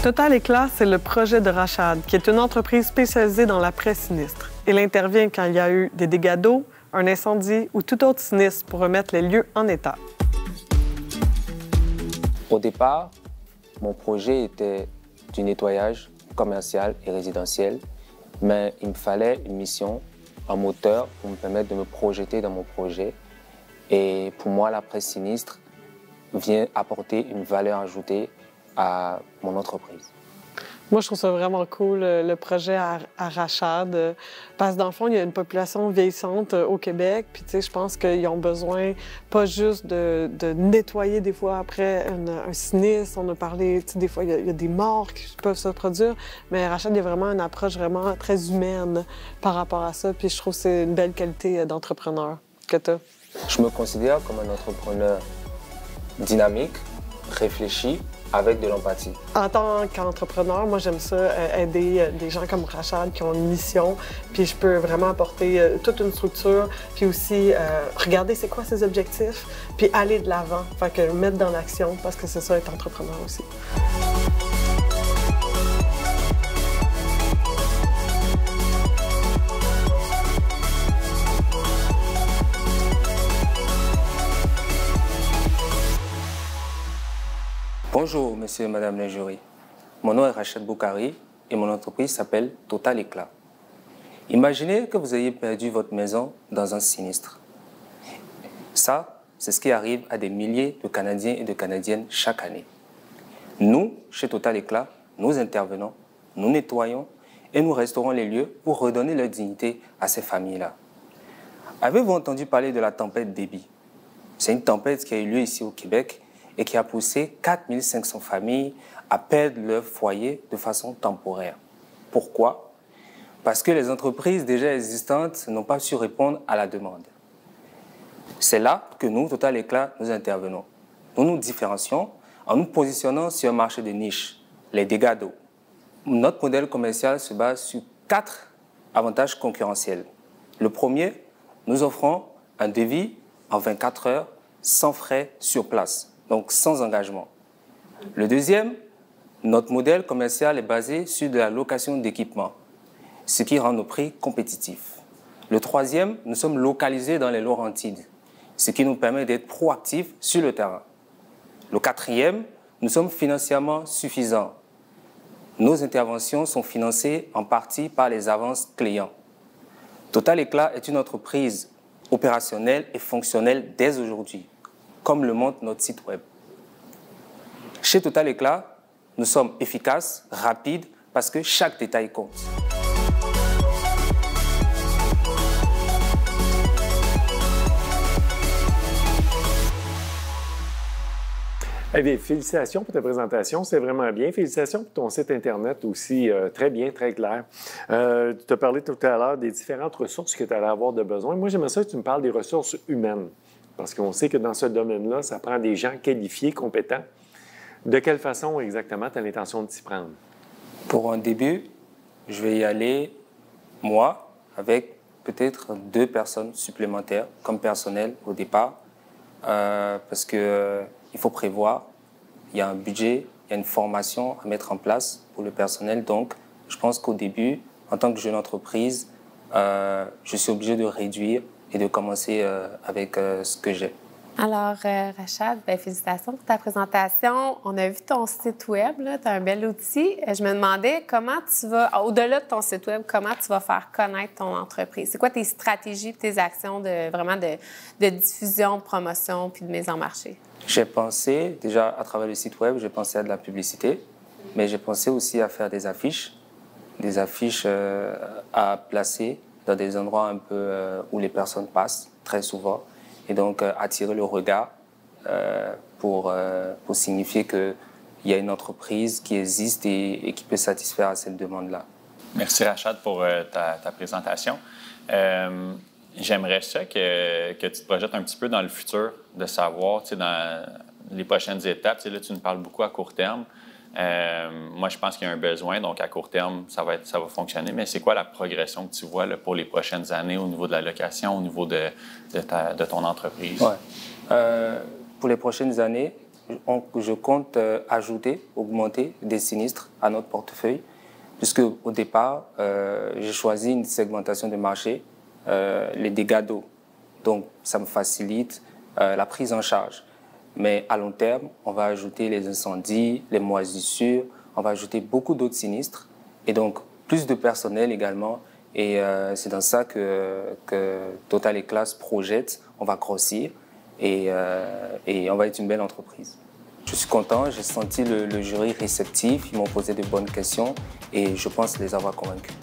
Total Éclat, c'est le projet de Rachad, qui est une entreprise spécialisée dans l'après-sinistre. Il intervient quand il y a eu des dégâts d'eau, un incendie ou tout autre sinistre pour remettre les lieux en état. Au départ, mon projet était du nettoyage commercial et résidentiel, mais il me fallait une mission, un moteur pour me permettre de me projeter dans mon projet. Et pour moi, l'après-sinistre vient apporter une valeur ajoutée à mon entreprise. Moi, je trouve ça vraiment cool, le projet à Rachad, parce que dans le fond, il y a une population vieillissante au Québec, puis tu sais, je pense qu'ils ont besoin pas juste de nettoyer des fois après un sinistre. On a parlé, tu sais, des fois, il y a des morts qui peuvent se produire, mais Rachad, il y a vraiment une approche vraiment très humaine par rapport à ça, puis je trouve que c'est une belle qualité d'entrepreneur que tu as. Je me considère comme un entrepreneur dynamique, réfléchi, avec de l'empathie. En tant qu'entrepreneur, moi, j'aime ça, aider des gens comme Rachad qui ont une mission, puis je peux vraiment apporter toute une structure, puis aussi regarder c'est quoi ses objectifs, puis aller de l'avant, fait que mettre dans l'action, parce que c'est ça, être entrepreneur aussi. Bonjour, monsieur et madame les jurys. Mon nom est Rachad Boukari et mon entreprise s'appelle Total Éclat. Imaginez que vous ayez perdu votre maison dans un sinistre. Ça, c'est ce qui arrive à des milliers de Canadiens et de Canadiennes chaque année. Nous, chez Total Éclat, nous intervenons, nous nettoyons et nous restaurons les lieux pour redonner leur dignité à ces familles-là. Avez-vous entendu parler de la tempête Déby? C'est une tempête qui a eu lieu ici au Québec et qui a poussé 4500 familles à perdre leur foyer de façon temporaire. Pourquoi? Parce que les entreprises déjà existantes n'ont pas su répondre à la demande. C'est là que nous, Total Éclat, nous intervenons. Nous nous différencions en nous positionnant sur un marché de niche, les dégâts d'eau. Notre modèle commercial se base sur 4 avantages concurrentiels. Le premier, nous offrons un devis en 24 heures sans frais sur place. Donc sans engagement. Le deuxième, notre modèle commercial est basé sur de la location d'équipements, ce qui rend nos prix compétitifs. Le troisième, nous sommes localisés dans les Laurentides, ce qui nous permet d'être proactifs sur le terrain. Le quatrième, nous sommes financièrement suffisants. Nos interventions sont financées en partie par les avances clients. Total Éclat est une entreprise opérationnelle et fonctionnelle dès aujourd'hui, comme le montre notre site web. Chez Total Éclat, nous sommes efficaces, rapides, parce que chaque détail compte. Eh bien, félicitations pour ta présentation, c'est vraiment bien. Félicitations pour ton site Internet aussi, très bien, très clair. Tu as parlé tout à l'heure des différentes ressources que tu allais avoir de besoin. Moi, j'aimerais ça que tu me parles des ressources humaines. Parce qu'on sait que dans ce domaine-là, ça prend des gens qualifiés, compétents. De quelle façon exactement tu as l'intention de t'y prendre? Pour un début, je vais y aller, moi, avec peut-être 2 personnes supplémentaires comme personnel au départ, parce qu'il faut prévoir, il y a un budget, il y a une formation à mettre en place pour le personnel. Donc, je pense qu'au début, en tant que jeune entreprise, je suis obligé de réduire et de commencer avec ce que j'ai. Alors, Rachad, félicitations pour ta présentation. On a vu ton site web, tu as un bel outil. Je me demandais comment tu vas, au-delà de ton site web, comment tu vas faire connaître ton entreprise? C'est quoi tes stratégies et tes actions de diffusion, de promotion puis de mise en marché? J'ai pensé, déjà à travers le site web, j'ai pensé à de la publicité, mais j'ai pensé aussi à faire des affiches à placer dans des endroits un peu où les personnes passent très souvent. Et donc, attirer le regard pour signifier qu'il y a une entreprise qui existe et qui peut satisfaire à cette demande-là. Merci, Rachad, pour ta présentation. J'aimerais ça que tu te projettes un petit peu dans le futur, de savoir, dans les prochaines étapes. Là, tu nous parles beaucoup à court terme. Moi, je pense qu'il y a un besoin, donc à court terme, ça va fonctionner. Mais c'est quoi la progression que tu vois là, pour les prochaines années au niveau de la location, au niveau de ton entreprise? Ouais. Pour les prochaines années, je compte ajouter, augmenter des sinistres à notre portefeuille, puisque au départ, j'ai choisi une segmentation de marché, les dégâts d'eau. Donc, ça me facilite la prise en charge. Mais à long terme, on va ajouter les incendies, les moisissures, on va ajouter beaucoup d'autres sinistres et donc plus de personnel également. Et c'est dans ça que Total Éclat se projette. On va grossir et on va être une belle entreprise. Je suis content, j'ai senti le jury réceptif, ils m'ont posé de bonnes questions et je pense les avoir convaincus.